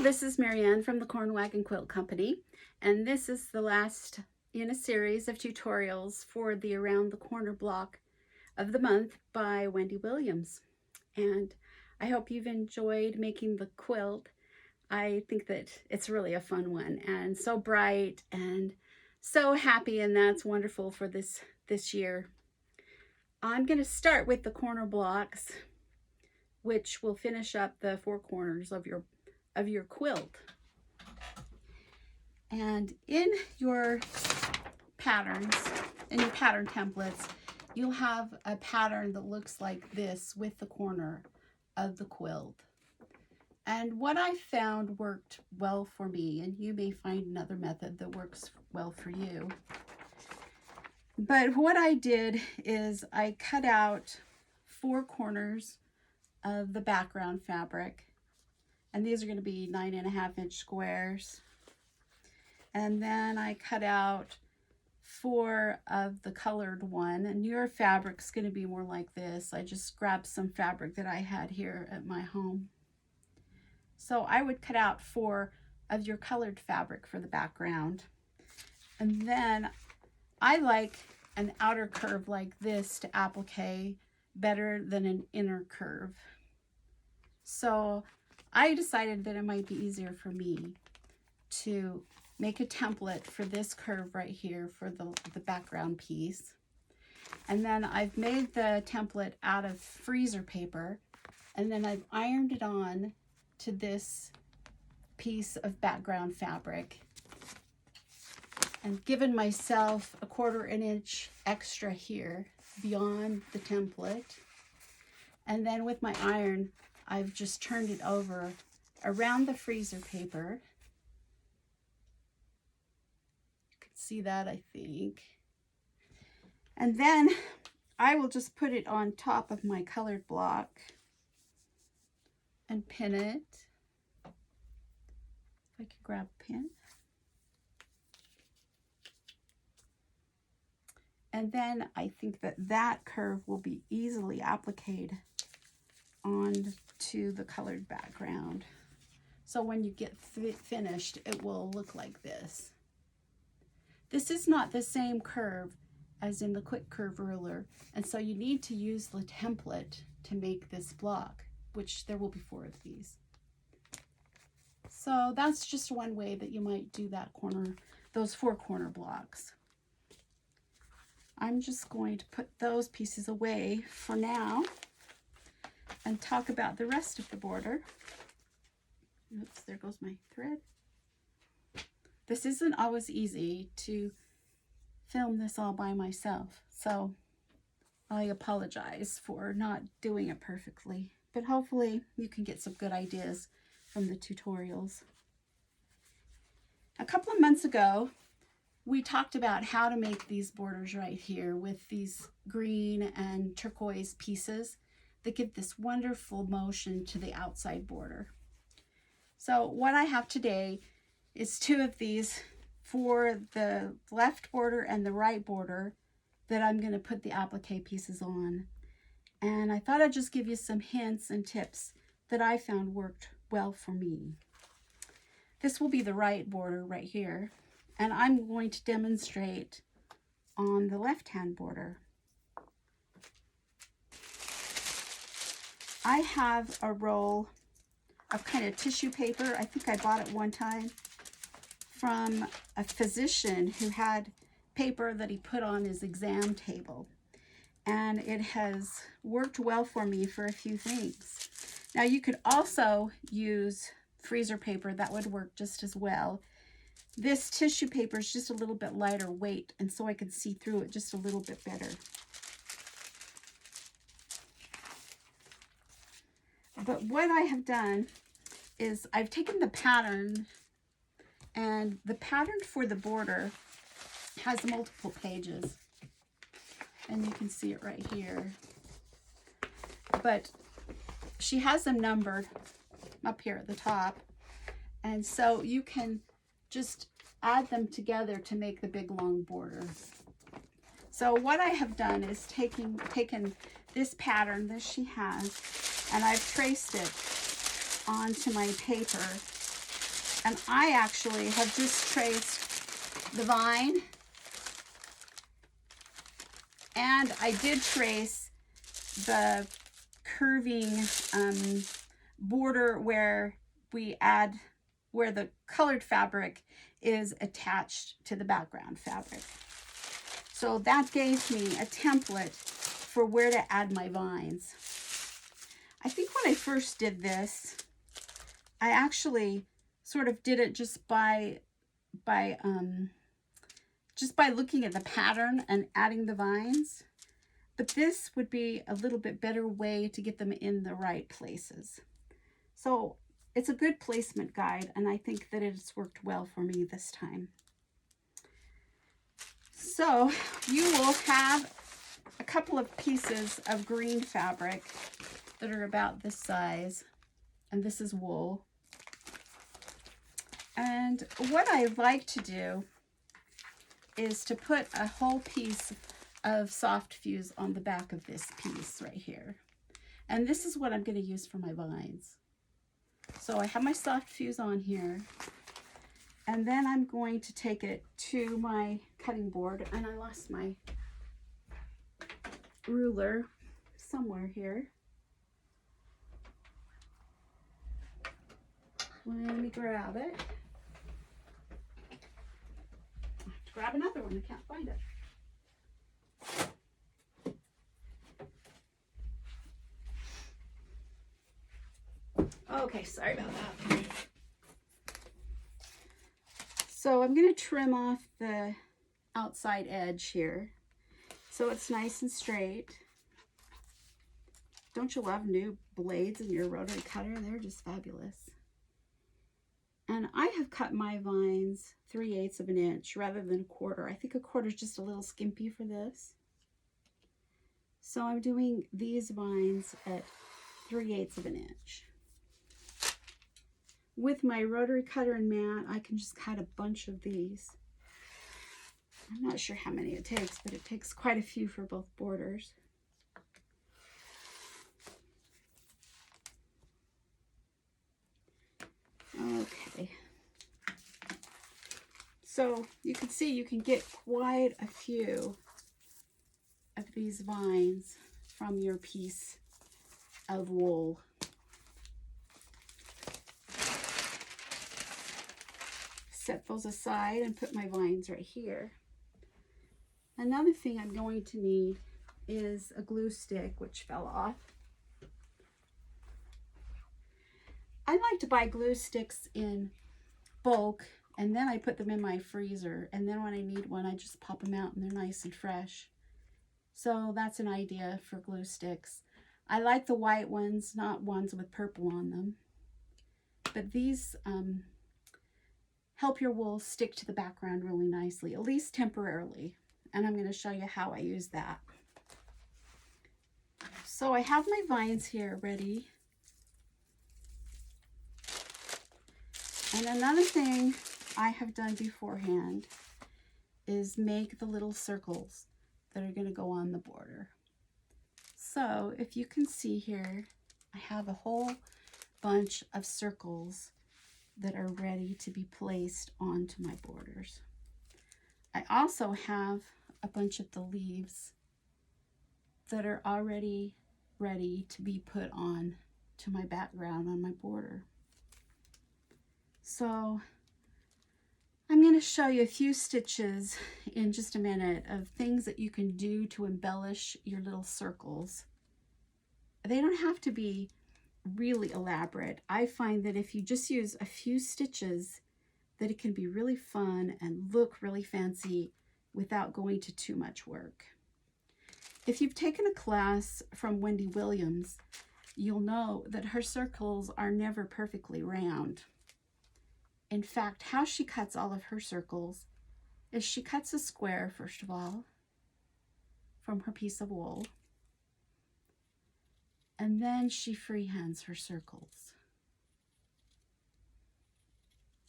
this is Marianne from the Wagon Quilt Company, and this is the last in a series of tutorials for the Around the Corner block of the month by Wendy Williams. And I hope you've enjoyed making the quilt. I think that it's really a fun one and so bright and so happy, and that's wonderful for this year. I'm going to start with the corner blocks, which will finish up the four corners of your quilt. And in your patterns, in your pattern templates, you'll have a pattern that looks like this with the corner of the quilt. And what I found worked well for me, and you may find another method that works well for you. But what I did is I cut out four corners of the background fabric, and these are going to be 9.5-inch squares. And then I cut out four of the colored one, and your fabric's going to be more like this. I just grabbed some fabric that I had here at my home. So I would cut out four of your colored fabric for the background. And then I like an outer curve like this to applique better than an inner curve. So I decided that it might be easier for me to make a template for this curve right here for the background piece. And then I've made the template out of freezer paper, and then I've ironed it on to this piece of background fabric and given myself a 1/4 inch extra here beyond the template. And then with my iron, I've just turned it over around the freezer paper. You can see that, I think. And then I will just put it on top of my colored block and pin it. If I can grab a pin. And then I think that that curve will be easily appliqued onto the colored background. So when you get finished, it will look like this. This is not the same curve as in the quick curve ruler, and so you need to use the template to make this block, which there will be 4 of these. So that's just one way that you might do that corner, those 4 corner blocks. I'm just going to put those pieces away for now and talk about the rest of the border. Oops, there goes my thread. This isn't always easy to film this all by myself, so I apologize for not doing it perfectly, but hopefully you can get some good ideas from the tutorials. A couple of months ago, we talked about how to make these borders right here with these green and turquoise pieces that give this wonderful motion to the outside border. So what I have today is 2 of these for the left border and the right border that I'm going to put the applique pieces on. And I thought I'd just give you some hints and tips that I found worked well for me. This will be the right border right here, and I'm going to demonstrate on the left-hand border. I have a roll of kind of tissue paper. I think I bought it one time from a physician who had paper that he put on his exam table. And it has worked well for me for a few things. Now you could also use freezer paper. That would work just as well. This tissue paper is just a little bit lighter weight, and so I can see through it just a little bit better. But what I have done is I've taken the pattern, and the pattern for the border has multiple pages, and you can see it right here. But she has them numbered up here at the top, and so you can just add them together to make the big long border. So what I have done is taken this pattern that she has, and I've traced it onto my paper And I actually have just traced the vine, and I did trace the curving border where where the colored fabric is attached to the background fabric. So that gave me a template for where to add my vines. I think when I first did this, I actually sort of did it just by looking at the pattern and adding the vines. But this would be a little bit better way to get them in the right places. So it's a good placement guide, and I think that it's worked well for me this time. So you will have a couple of pieces of green fabric that are about this size, and this is wool. And what I like to do is to put a whole piece of soft fuse on the back of this piece right here. And this is what I'm going to use for my vines. So I have my soft fuse on here, and then I'm going to take it to my cutting board, and I lost my ruler somewhere here. Let me grab it. I have to grab another one, I can't find it. Okay, sorry about that. So I'm going to trim off the outside edge here so it's nice and straight. Don't you love new blades in your rotary cutter? They're just fabulous. And I have cut my vines 3/8 of an inch rather than 1/4. I think 1/4 is just a little skimpy for this. So I'm doing these vines at 3/8 of an inch. With my rotary cutter and mat, I can just cut a bunch of these. I'm not sure how many it takes, but it takes quite a few for both borders. Okay. So you can see you can get quite a few of these vines from your piece of wool. Set those aside and put my vines right here. Another thing I'm going to need is a glue stick, which fell off. I like to buy glue sticks in bulk, and then I put them in my freezer, and then when I need one I just pop them out and they're nice and fresh. So that's an idea for glue sticks. I like the white ones, not ones with purple on them, but these help your wool stick to the background really nicely, at least temporarily. And I'm going to show you how I use that. So I have my vines here ready. And another thing I have done beforehand is make the little circles that are going to go on the border. So if you can see here, I have a whole bunch of circles that are ready to be placed onto my borders. I also have a bunch of the leaves that are already ready to be put on to my background on my border. So I'm going to show you a few stitches in just a minute of things that you can do to embellish your little circles. They don't have to be really elaborate. I find that if you just use a few stitches, that it can be really fun and look really fancy without going to too much work. If you've taken a class from Wendy Williams, you'll know that her circles are never perfectly round. In fact, how she cuts all of her circles is she cuts a square, first of all, from her piece of wool, and then she freehands her circles.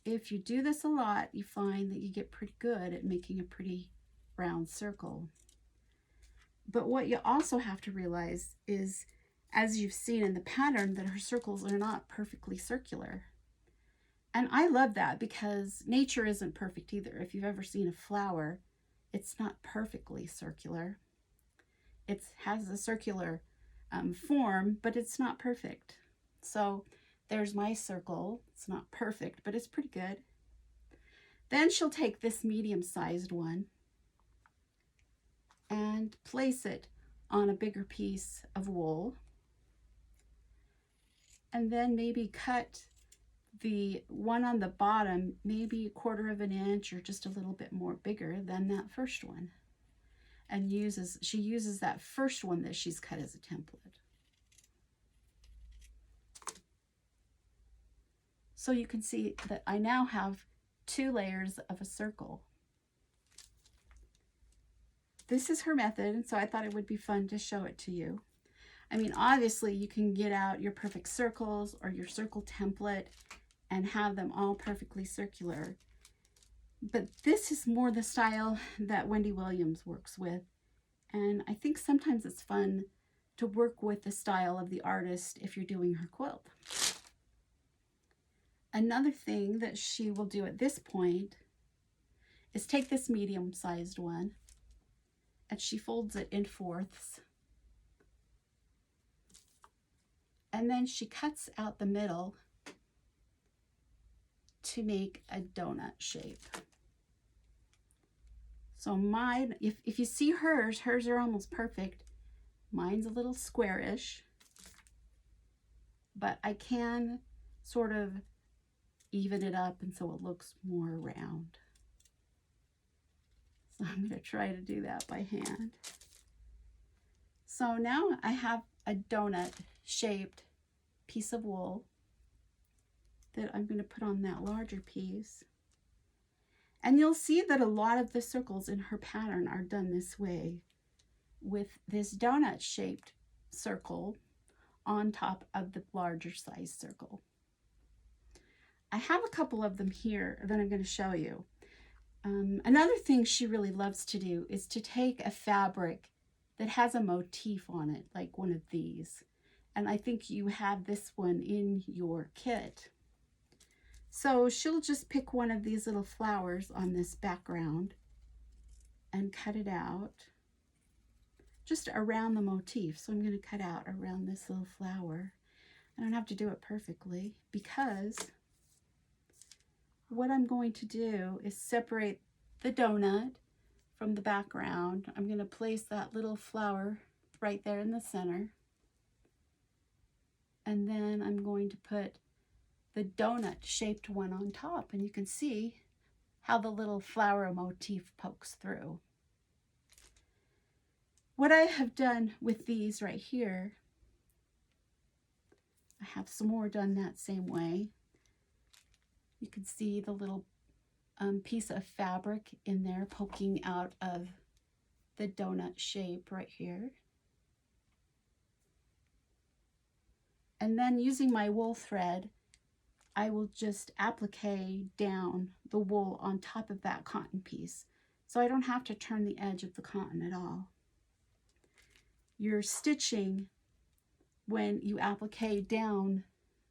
If you do this a lot, you find that you get pretty good at making a pretty round circle. But what you also have to realize is, as you've seen in the pattern, that her circles are not perfectly circular. And I love that because nature isn't perfect either. If you've ever seen a flower, it's not perfectly circular. It has a circular form, but it's not perfect. So there's my circle. It's not perfect, but it's pretty good. Then she'll take this medium-sized one and place it on a bigger piece of wool. And then maybe cut the one on the bottom maybe 1/4 of an inch or just a little bit more bigger than that first one. And she uses that first one that she's cut as a template. So you can see that I now have 2 layers of a circle. This is her method, and so I thought it would be fun to show it to you. I mean, obviously you can get out your perfect circles or your circle template and have them all perfectly circular. But this is more the style that Wendy Williams works with. And I think sometimes it's fun to work with the style of the artist if you're doing her quilt. Another thing that she will do at this point is take this medium-sized one and she folds it in 4ths. And then she cuts out the middle to make a donut shape. So mine, if you see hers are almost perfect. Mine's a little squarish, but I can sort of even it up and so it looks more round. So I'm going to try to do that by hand. So now I have a donut shaped piece of wool that I'm going to put on that larger piece. And you'll see that a lot of the circles in her pattern are done this way, with this donut shaped circle on top of the larger size circle. I have a couple of them here that I'm going to show you. Another thing she really loves to do is to take a fabric that has a motif on it, like one of these. And I think you have this one in your kit. So she'll just pick one of these little flowers on this background and cut it out just around the motif. So I'm going to cut out around this little flower. I don't have to do it perfectly because what I'm going to do is separate the donut from the background. I'm going to place that little flower right there in the center. And then I'm going to put the donut shaped one on top, and you can see how the little flower motif pokes through. What I have done with these right here, I have some more done that same way. You can see the little piece of fabric in there poking out of the donut shape right here. And then using my wool thread, I will just applique down the wool on top of that cotton piece. So I don't have to turn the edge of the cotton at all. Your stitching, when you applique down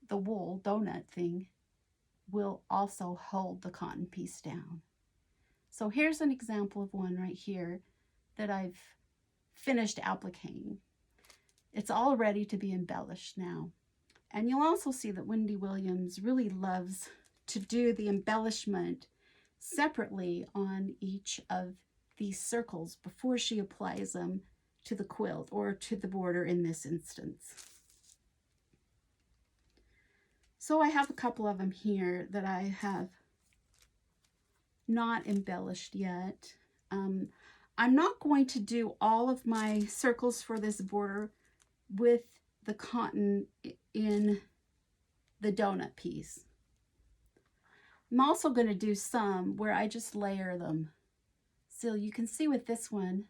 the wool donut thing, will also hold the cotton piece down. So here's an example of one right here that I've finished appliquing. It's all ready to be embellished now. And you'll also see that Wendy Williams really loves to do the embellishment separately on each of these circles before she applies them to the quilt or to the border in this instance. So I have a couple of them here that I have not embellished yet. I'm not going to do all of my circles for this border with the cotton in the donut piece. I'm also going to do some where I just layer them. So you can see with this one,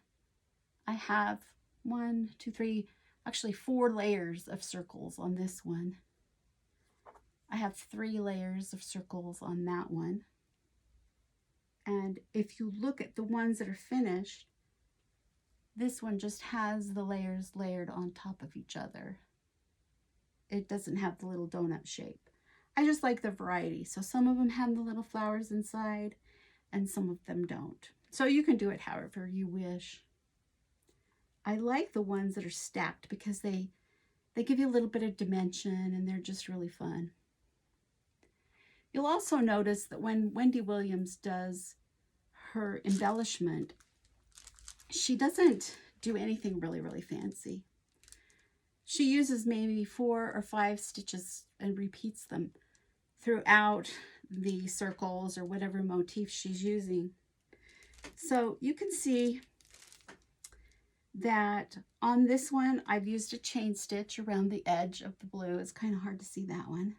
I have 1, 2, 3, actually 4 layers of circles on this one. I have 3 layers of circles on that one. And if you look at the ones that are finished, this one just has the layers layered on top of each other. It doesn't have the little donut shape. I just like the variety. So some of them have the little flowers inside and some of them don't. So you can do it however you wish. I like the ones that are stacked because they give you a little bit of dimension and they're just really fun. You'll also notice that when Wendy Williams does her embellishment, she doesn't do anything really, really fancy. She uses maybe 4 or 5 stitches and repeats them throughout the circles or whatever motif she's using. So you can see that on this one, I've used a chain stitch around the edge of the blue. It's kind of hard to see that one.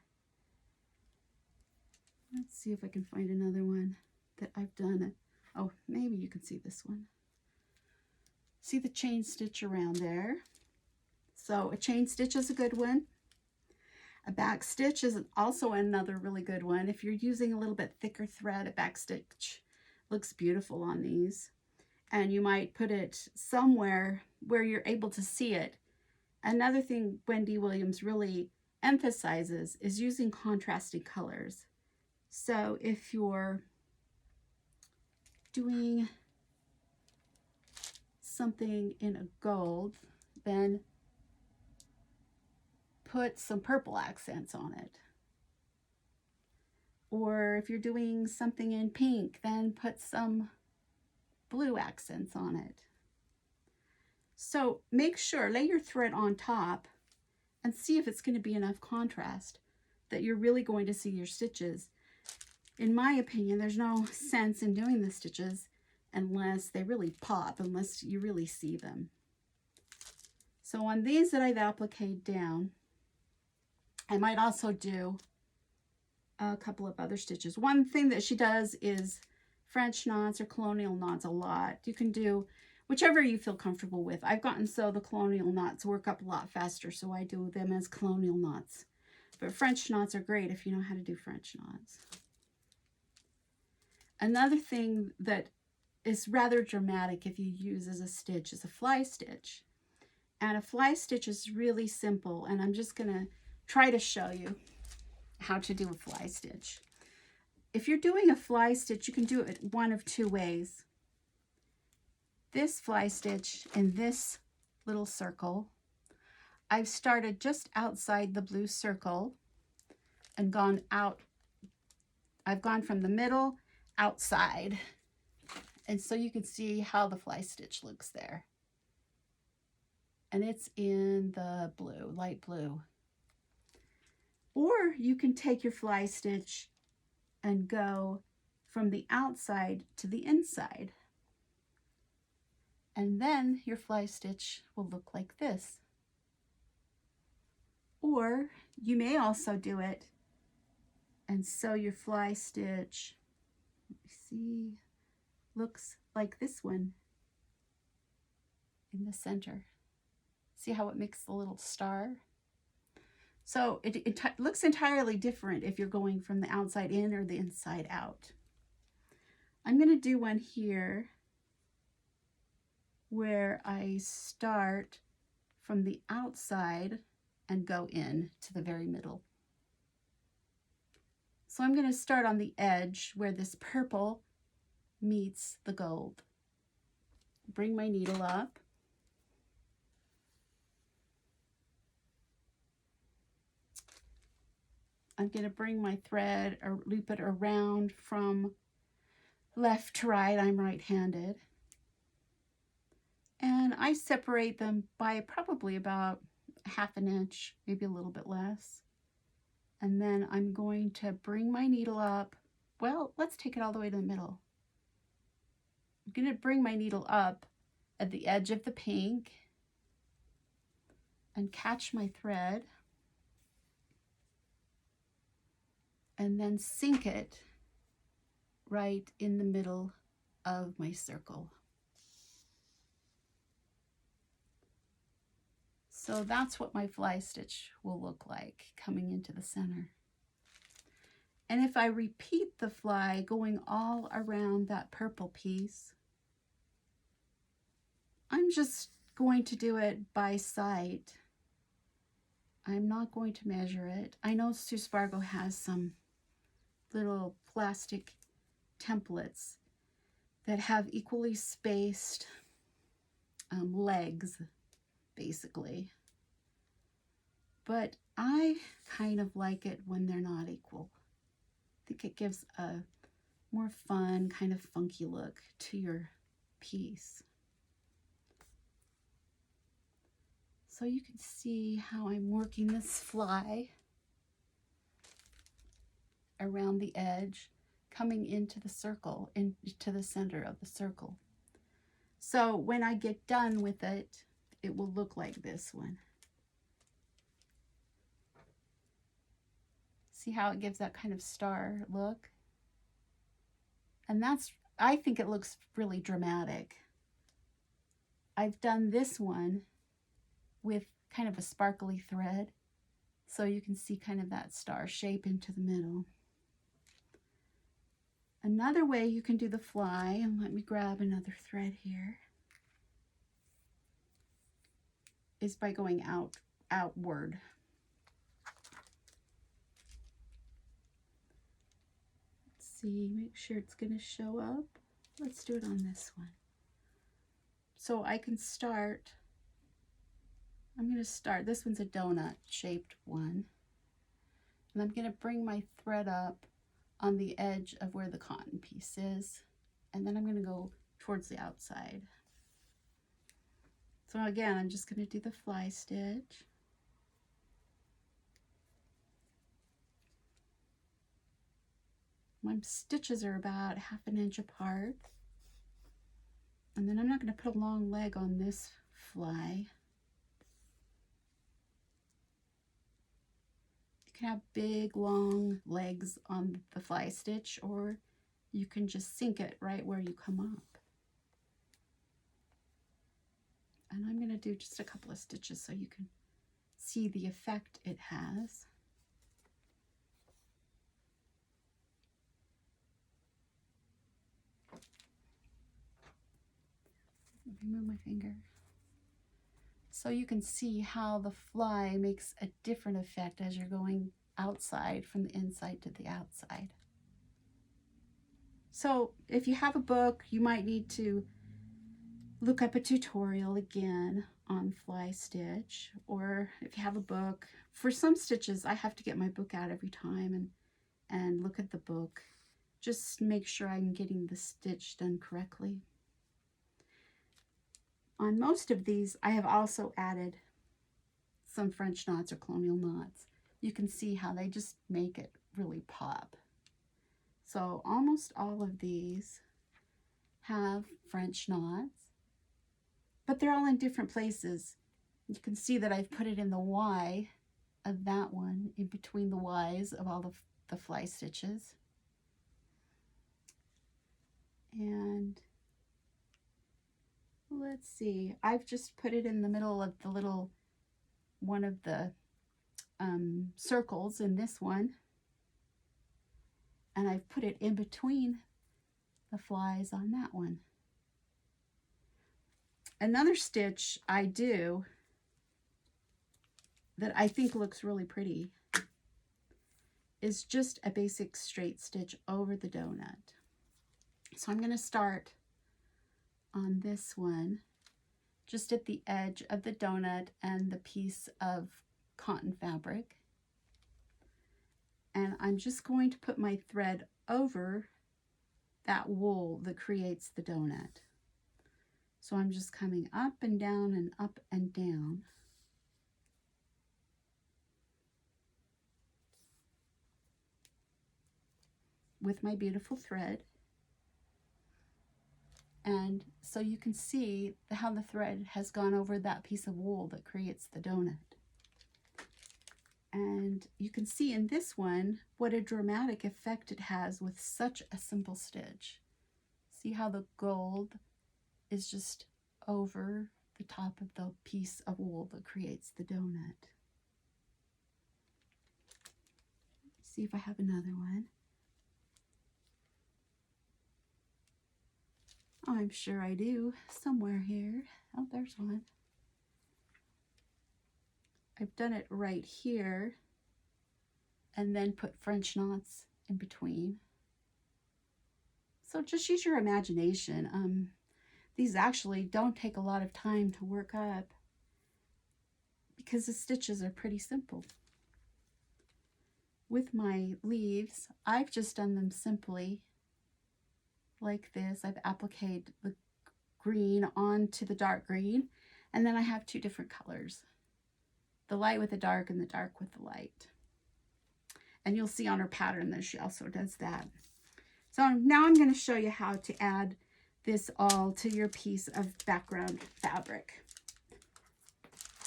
Let's see if I can find another one that I've done. Oh, maybe you can see this one. See the chain stitch around there. So a chain stitch is a good one. A back stitch is also another really good one. If you're using a little bit thicker thread, a back stitch looks beautiful on these. And you might put it somewhere where you're able to see it. Another thing Wendy Williams really emphasizes is using contrasting colors. So if you're doing something in a gold, then put some purple accents on it. Or if you're doing something in pink, then put some blue accents on it. So make sure, lay your thread on top and see if it's going to be enough contrast that you're really going to see your stitches. In my opinion, there's no sense in doing the stitches unless they really pop, unless you really see them. So on these that I've appliqued down, I might also do a couple of other stitches. One thing that she does is French knots or colonial knots a lot. You can do whichever you feel comfortable with. I've gotten so the colonial knots work up a lot faster, so I do them as colonial knots. But French knots are great if you know how to do French knots. Another thing that is rather dramatic if you use as a stitch is a fly stitch. And a fly stitch is really simple, and I'm just going to try to show you how to do a fly stitch. If you're doing a fly stitch, you can do it one of 2 ways. This fly stitch in this little circle, I've started just outside the blue circle and gone out. I've gone from the middle outside. And so you can see how the fly stitch looks there. And it's in the blue, light blue. Or you can take your fly stitch and go from the outside to the inside. And then your fly stitch will look like this. Or you may also do it and sew your fly stitch, let me see, looks like this one in the center. See how it makes the little star? So it looks entirely different if you're going from the outside in or the inside out. I'm going to do one here where I start from the outside and go in to the very middle. So I'm going to start on the edge where this purple meets the gold. Bring my needle up. I'm going to bring my thread or loop it around from left to right. I'm right-handed. And I separate them by probably about 1/2 inch, maybe a little bit less. And then I'm going to bring my needle up. Well, let's take it all the way to the middle. I'm going to bring my needle up at the edge of the pink and catch my thread. And then sink it right in the middle of my circle. So that's what my fly stitch will look like coming into the center. And if I repeat the fly going all around that purple piece, I'm just going to do it by sight. I'm not going to measure it. I know Sue Spargo has some little plastic templates that have equally spaced legs, basically. But I kind of like it when they're not equal. I think it gives a more fun, kind of funky look to your piece. So you can see how I'm working this fly around the edge, coming into the circle, into the center of the circle. So when I get done with it, it will look like this one. See how it gives that kind of star look? And that's, I think it looks really dramatic. I've done this one with kind of a sparkly thread, so you can see kind of that star shape into the middle. Another way you can do the fly, and let me grab another thread here, is by going outward. Let's see, make sure it's going to show up. Let's do it on this one. So I can start, I'm going to start, this one's a donut shaped one, and I'm going to bring my thread up on the edge of where the cotton piece is, and then I'm going to go towards the outside. So again, I'm just going to do the fly stitch. My stitches are about 1/2 inch apart. And then I'm not going to put a long leg on this fly. You can have big, long legs on the fly stitch, or you can just sink it right where you come up. And I'm going to do just a couple of stitches so you can see the effect it has. Remove my finger. So you can see how the fly makes a different effect as you're going outside from the inside to the outside. So if you have a book, you might need to look up a tutorial again on fly stitch, or if you have a book, for some stitches I have to get my book out every time and look at the book, just make sure I'm getting the stitch done correctly. On most of these I have also added some French knots or colonial knots. You can see how they just make it really pop. So almost all of these have French knots, but they're all in different places. You can see that I've put it in the Y of that one, in between the Y's of all the fly stitches. And let's see, I've just put it in the middle of the little one of the circles in this one, and I've put it in between the flies on that one. Another stitch I do that I think looks really pretty is just a basic straight stitch over the donut. So I'm going to start on this one just at the edge of the donut and the piece of cotton fabric, and I'm just going to put my thread over that wool that creates the donut. So I'm just coming up and down and up and down. With my beautiful thread. And so you can see how the thread has gone over that piece of wool that creates the donut. And you can see in this one what a dramatic effect it has with such a simple stitch. See how the gold is just over the top of the piece of wool that creates the donut. Let's see if I have another one. Oh, I'm sure I do, somewhere here. Oh, there's one. I've done it right here and then put French knots in between. So just use your imagination. These actually don't take a lot of time to work up because the stitches are pretty simple. With my leaves, I've just done them simply like this. I've appliqued the green onto the dark green, and then I have two different colors, the light with the dark and the dark with the light. And you'll see on her pattern that she also does that. So now I'm going to show you how to add this all to your piece of background fabric.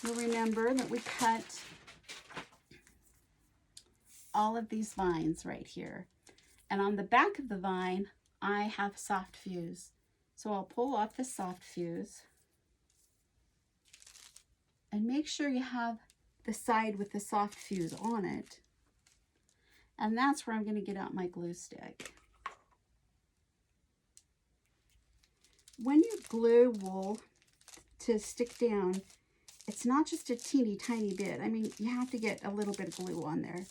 You'll remember that we cut all of these vines right here. And on the back of the vine, I have soft fuse. So I'll pull off the soft fuse and make sure you have the side with the soft fuse on it. And that's where I'm going to get out my glue stick. When you glue wool to stick down, it's not just a teeny tiny bit. I mean, you have to get a little bit of glue on there.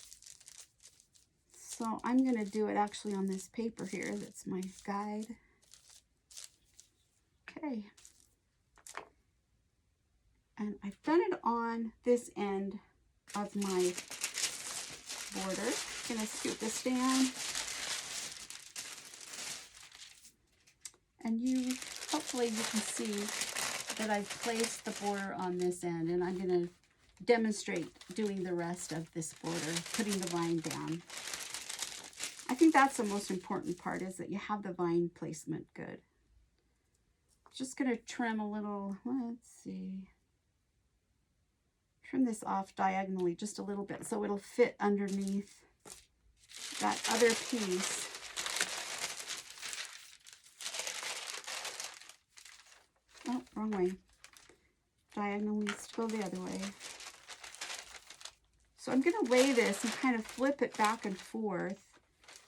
So I'm going to do it actually on this paper here. That's my guide. Okay. And I've done it on this end of my border. I'm going to scoot this down. And hopefully you can see that I've placed the border on this end, and I'm going to demonstrate doing the rest of this border, putting the vine down. I think that's the most important part, is that you have the vine placement good. Just going to trim a little, let's see, trim this off diagonally just a little bit so it'll fit underneath that other piece. Oh, wrong way. Diagonal needs to go the other way. So I'm going to lay this and kind of flip it back and forth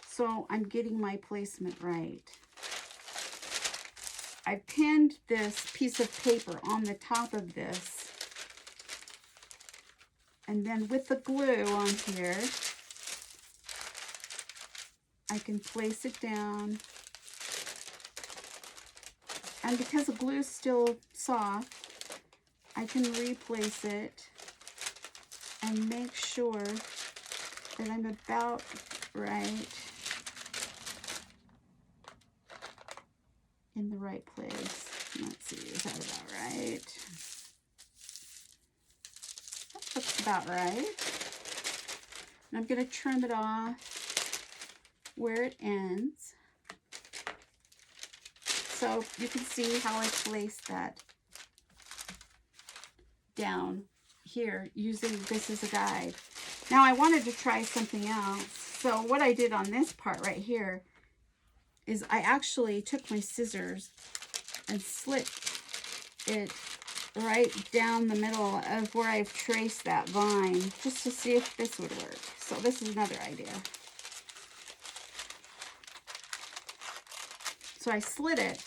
so I'm getting my placement right. I pinned this piece of paper on the top of this. And then with the glue on here, I can place it down. And because the glue is still soft, I can replace it and make sure that I'm about right in the right place. Let's see, is that about right? That looks about right. And I'm going to trim it off where it ends. So you can see how I placed that down here using this as a guide. Now I wanted to try something else. So what I did on this part right here is I actually took my scissors and slit it right down the middle of where I've traced that vine, just to see if this would work. So this is another idea. So I slit it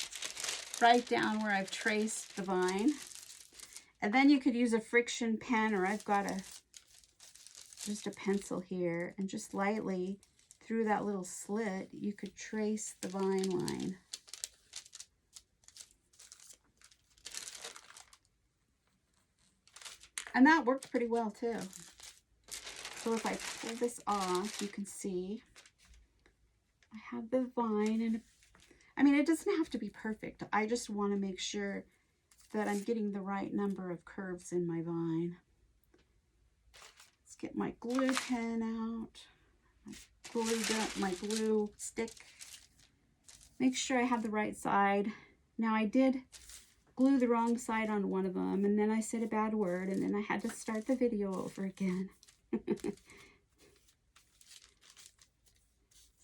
right down where I've traced the vine. And then you could use a friction pen, or I've got just a pencil here, and just lightly through that little slit, you could trace the vine line. And that worked pretty well too. So if I pull this off, you can see I have the vine, and I mean, it doesn't have to be perfect. I just want to make sure that I'm getting the right number of curves in my vine. Let's get my glue pen out, my glue stick. Make sure I have the right side. Now I did glue the wrong side on one of them, and then I said a bad word, and then I had to start the video over again.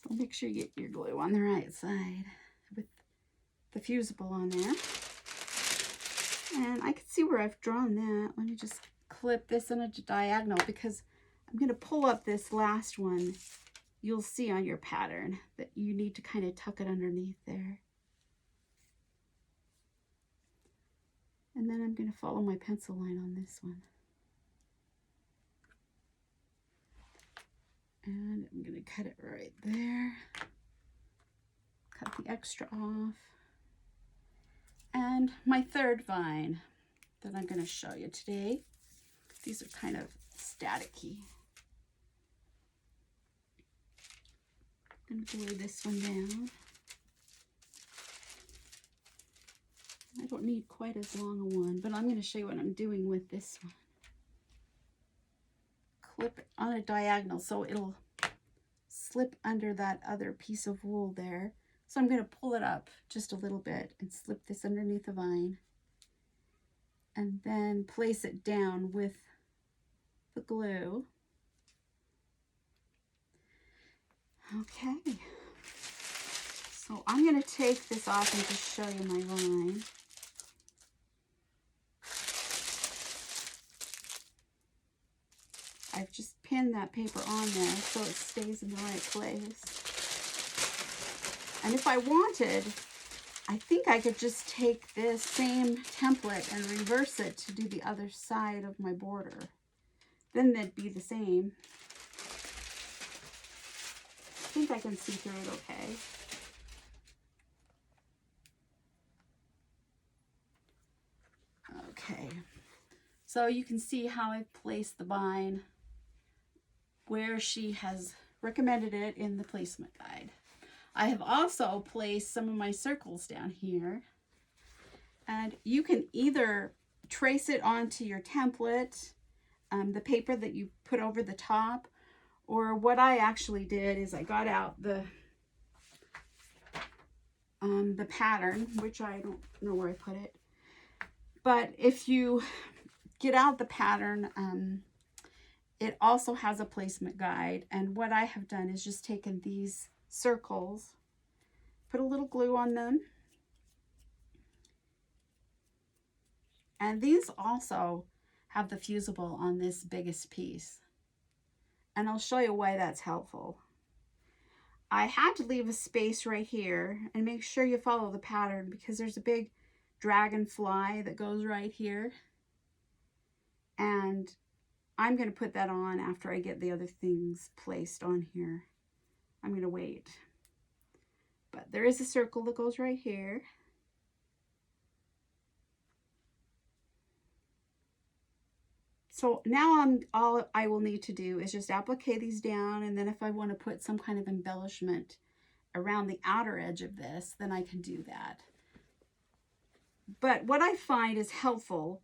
So make sure you get your glue on the right side with the fusible on there. And I can see where I've drawn that. Let me just clip this in a diagonal, because I'm going to pull up this last one. You'll see on your pattern that you need to kind of tuck it underneath there. And then I'm going to follow my pencil line on this one. And I'm going to cut it right there. Cut the extra off. And my third vine that I'm going to show you today. These are kind of staticky. I'm going to glue this one down. I don't need quite as long a one, but I'm going to show you what I'm doing with this one. Clip it on a diagonal so it'll slip under that other piece of wool there. So I'm going to pull it up just a little bit and slip this underneath the vine. And then place it down with the glue. Okay. So I'm going to take this off and just show you my vine. I've just pinned that paper on there so it stays in the right place. And if I wanted, I think I could just take this same template and reverse it to do the other side of my border. Then they'd be the same. I think I can see through it okay. Okay, so you can see how I've placed the vine where she has recommended it in the placement guide. I have also placed some of my circles down here, and you can either trace it onto your template, the paper that you put over the top, or what I actually did is I got out the pattern, which I don't know where I put it. But if you get out the pattern, it also has a placement guide. And what I have done is just taken these circles, put a little glue on them. And these also have the fusible on this biggest piece. And I'll show you why that's helpful. I had to leave a space right here, and make sure you follow the pattern because there's a big dragonfly that goes right here. And I'm going to put that on after I get the other things placed on here. I'm going to wait. But there is a circle that goes right here. So now all I will need to do is just applique these down, and then if I want to put some kind of embellishment around the outer edge of this, then I can do that. But what I find is helpful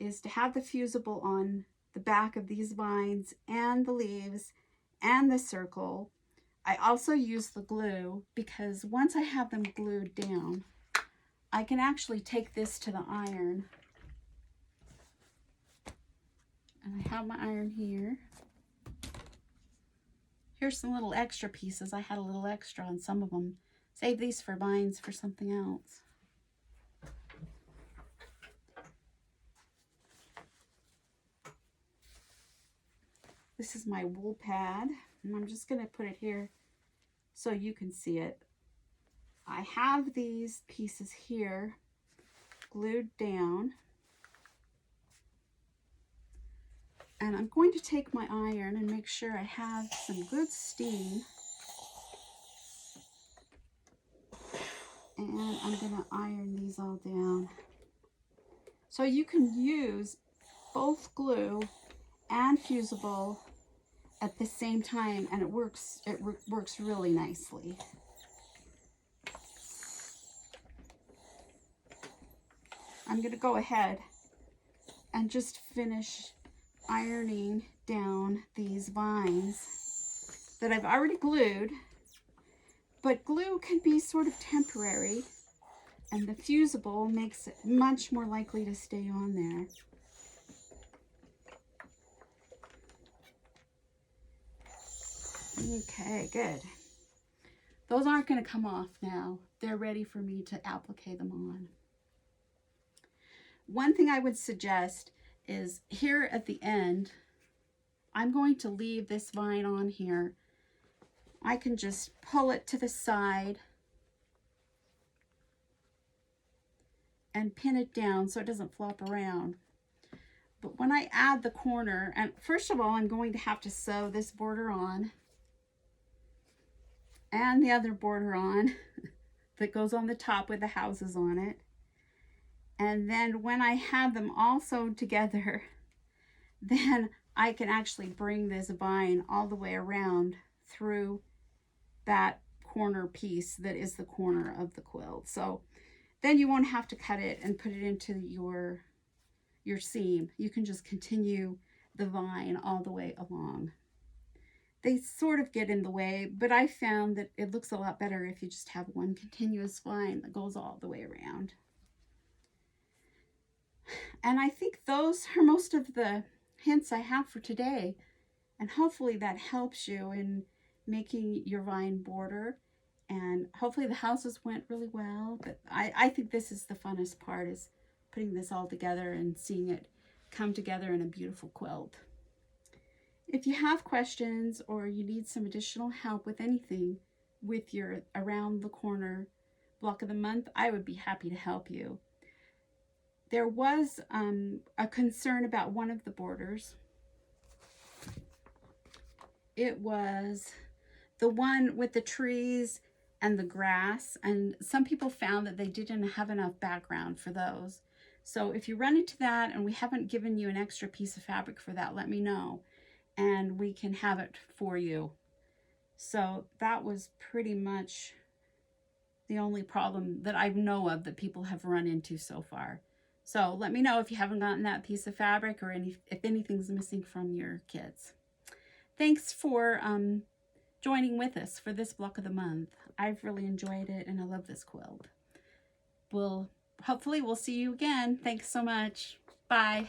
is to have the fusible on the back of these vines and the leaves and the circle. I also use the glue because once I have them glued down, I can actually take this to the iron. And I have my iron here. Here's some little extra pieces. I had a little extra on some of them. Save these for vines for something else. This is my wool pad, and I'm just going to put it here so you can see it. I have these pieces here glued down, and I'm going to take my iron and make sure I have some good steam, and I'm going to iron these all down. So you can use both glue and fusible at the same time, and it works really nicely. I'm going to go ahead and just finish ironing down these vines that I've already glued, but glue can be sort of temporary, and the fusible makes it much more likely to stay on there. Okay, good. Those aren't going to come off now. They're ready for me to applique them on. One thing I would suggest is here at the end, I'm going to leave this vine on here. I can just pull it to the side and pin it down so it doesn't flop around. But when I add the corner, and first of all, I'm going to have to sew this border on. and the other border on that goes on the top with the houses on it. And then when I have them all sewed together, then I can actually bring this vine all the way around through that corner piece that is the corner of the quilt. So then you won't have to cut it and put it into your seam. You can just continue the vine all the way along. They sort of get in the way, but I found that it looks a lot better if you just have one continuous vine that goes all the way around. And I think those are most of the hints I have for today. And hopefully that helps you in making your vine border. And hopefully the houses went really well. But I think this is the funnest part, is putting this all together and seeing it come together in a beautiful quilt. If you have questions or you need some additional help with anything with your around the corner block of the month, I would be happy to help you. There was a concern about one of the borders. It was the one with the trees and the grass, and some people found that they didn't have enough background for those. So if you run into that and we haven't given you an extra piece of fabric for that, let me know and we can have it for you. So that was pretty much the only problem that I know of that people have run into so far. So let me know if you haven't gotten that piece of fabric or if anything's missing from your kits. Thanks for joining with us for this block of the month. I've really enjoyed it and I love this quilt. Hopefully we'll see you again. Thanks so much. Bye.